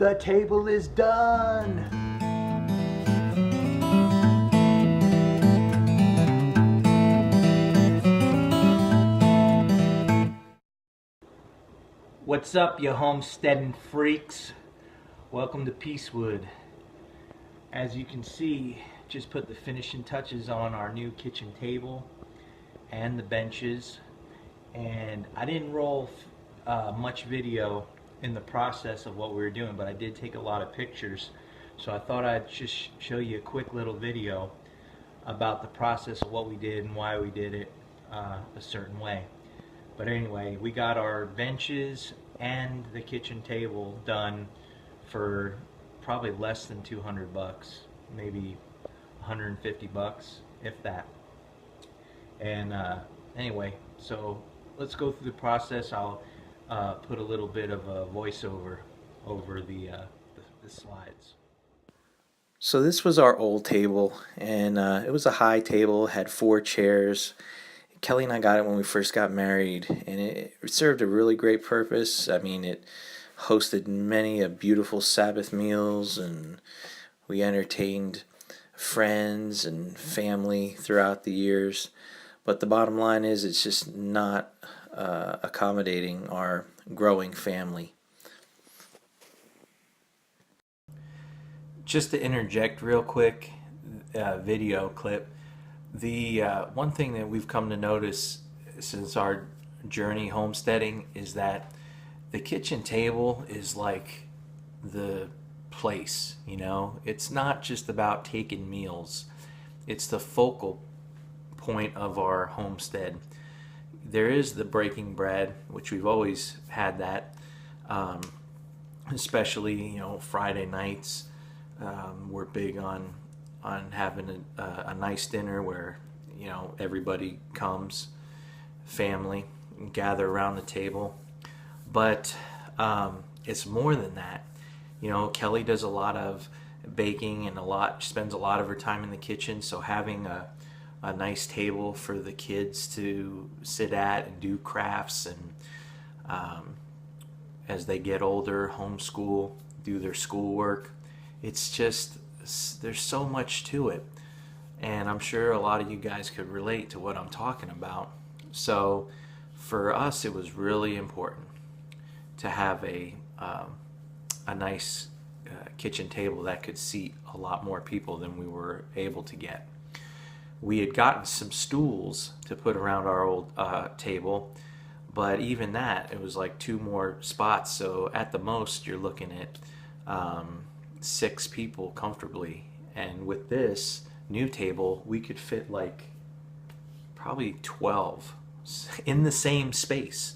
The table is done. What's up, you homesteading freaks? Welcome to Peacewood. As you can see, just put the finishing touches on our new kitchen table and the benches. And I didn't roll much video in the process of what we were doing, but I did take a lot of pictures. So I thought I'd just show you a quick little video about the process of what we did and why we did it a certain way. But anyway, we got our benches and the kitchen table done for probably less than 200 bucks, maybe 150 bucks, if that. And anyway, so let's go through the process. I'll put a little bit of a voiceover over the slides. So this was our old table, and it was a high table, had 4 chairs. Kelly and I got it when we first got married, and it served a really great purpose. I mean, it hosted many beautiful Sabbath meals, and we entertained friends and family throughout the years. But the bottom line is it's just not accommodating our growing family. Just to interject real quick, video clip. The one thing that we've come to notice since our journey homesteading is that the kitchen table is like the place, you know? It's not just about taking meals. It's the focal point of our homestead. There is the breaking bread, which we've always had that, especially, you know, Friday nights. We're big on having a nice dinner where, you know, everybody comes, family, and gather around the table. But it's more than that. You know, Kelly does a lot of baking and spends a lot of her time in the kitchen. So having a nice table for the kids to sit at and do crafts, and as they get older, homeschool, do their schoolwork. It's just, there's so much to it, and I'm sure a lot of you guys could relate to what I'm talking about. So for us, it was really important to have a nice kitchen table that could seat a lot more people than we were able to get. We had gotten some stools to put around our old table, but even that, it was like 2 more spots. So at the most, you're looking at 6 people comfortably. And with this new table, we could fit like probably 12 in the same space.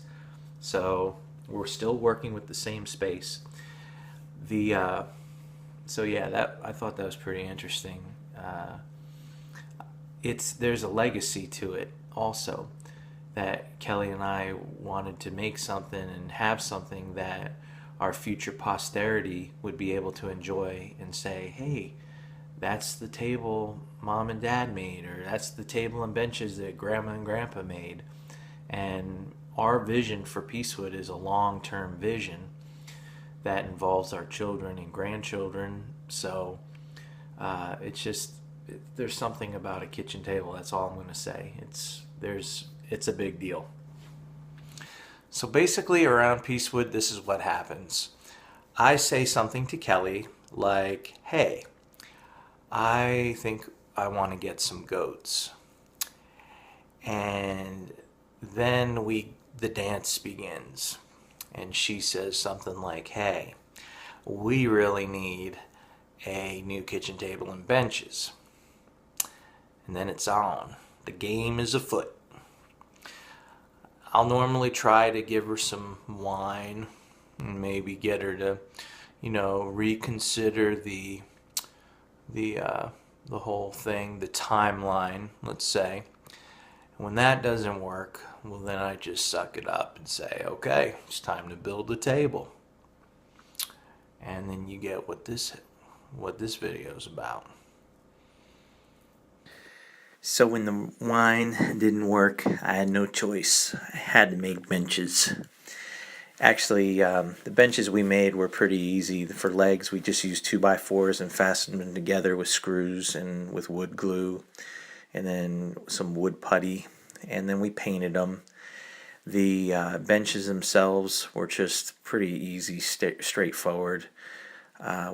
So we're still working with the same space. So yeah, I thought that was pretty interesting. There's a legacy to it also, that Kelly and I wanted to make something and have something that our future posterity would be able to enjoy and say, hey, that's the table mom and dad made, or that's the table and benches that grandma and grandpa made. And our vision for Peacewood is a long-term vision that involves our children and grandchildren. So there's something about a kitchen table. That's all I'm going to say. It's a big deal. So basically around Peacewood, this is what happens. I say something to Kelly like, hey, I think I want to get some goats. And then the dance begins. And she says something like, hey, we really need a new kitchen table and benches. And then it's on. The game is afoot. I'll normally try to give her some wine and maybe get her to, you know, reconsider the whole thing, the timeline, let's say. And when that doesn't work, well, then I just suck it up and say, okay, it's time to build the table. And then you get what this video is about. So when the wine didn't work, I had no choice. I had to make benches. Actually, the benches we made were pretty easy. For legs, we just used 2x4s and fastened them together with screws and with wood glue, and then some wood putty, and then we painted them. The benches themselves were just pretty easy, straightforward.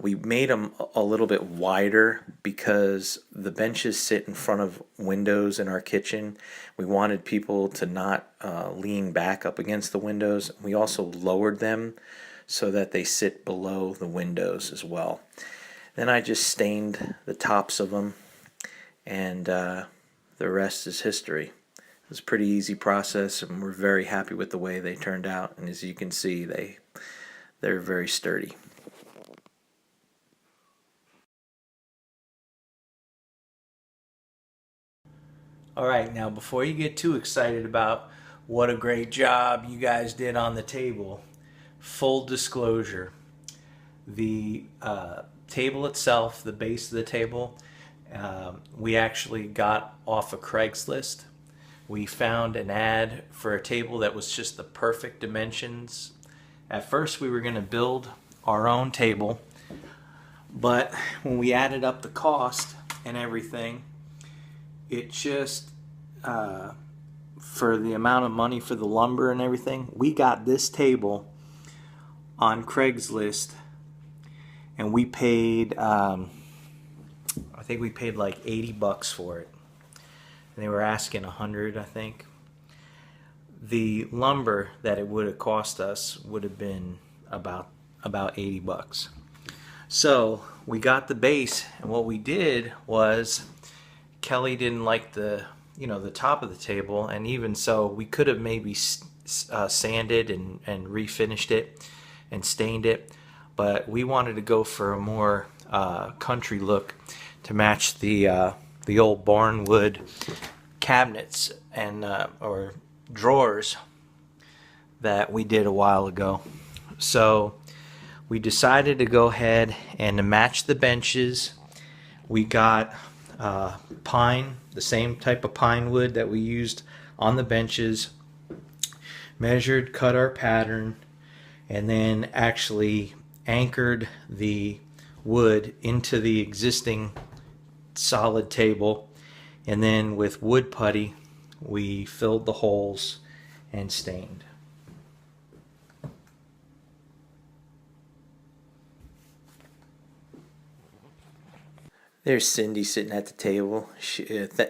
We made them a little bit wider because the benches sit in front of windows in our kitchen. We wanted people to not lean back up against the windows. We also lowered them so that they sit below the windows as well. Then I just stained the tops of them, and the rest is history. It was a pretty easy process, and we're very happy with the way they turned out. And as you can see, they're very sturdy. Alright, now before you get too excited about what a great job you guys did on the table, full disclosure, the table itself, the base of the table, we actually got off of Craigslist. We found an ad for a table that was just the perfect dimensions. At first we were going to build our own table, but when we added up the cost and everything, it just, for the amount of money for the lumber and everything, we got this table on Craigslist, and we paid, I think we paid like 80 bucks for it. And they were asking 100, I think. The lumber that it would have cost us would have been about 80 bucks. So we got the base, and what we did was, Kelly didn't like the top of the table, and even so we could have maybe sanded and refinished it and stained it, but we wanted to go for a more country look to match the old barnwood cabinets and or drawers that we did a while ago. So we decided to go ahead and to match the benches. We got pine, the same type of pine wood that we used on the benches, measured, cut our pattern, and then actually anchored the wood into the existing solid table, and then with wood putty we filled the holes and stained. There's Cindy sitting at the table.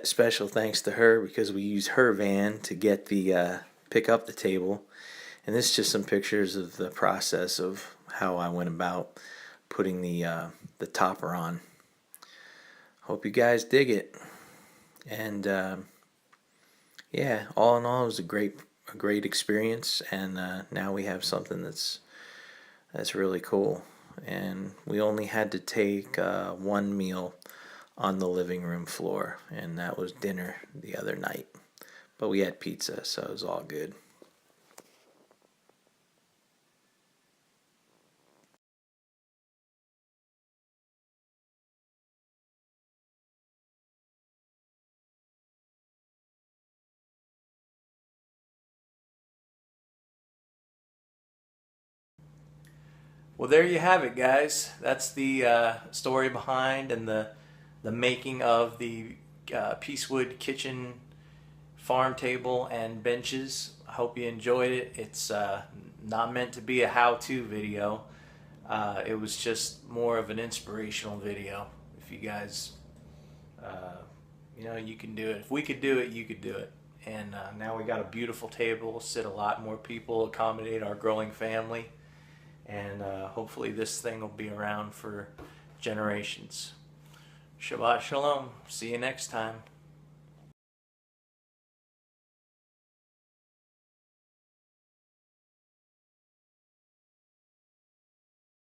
Special thanks to her because we used her van to get the pick up the table. And this is just some pictures of the process of how I went about putting the topper on. Hope you guys dig it. And yeah, all in all, it was a great experience. And now we have something that's really cool. And we only had to take one meal on the living room floor, and that was dinner the other night. But we had pizza, so it was all good. Well, there you have it, guys. That's the story behind and the making of the Peacewood kitchen farm table and benches. I hope you enjoyed it. It's not meant to be a how-to video. It was just more of an inspirational video. If you guys, you can do it. If we could do it, you could do it. And now we got a beautiful table, sit a lot more people, accommodate our growing family. And hopefully this thing will be around for generations. Shabbat Shalom. See you next time.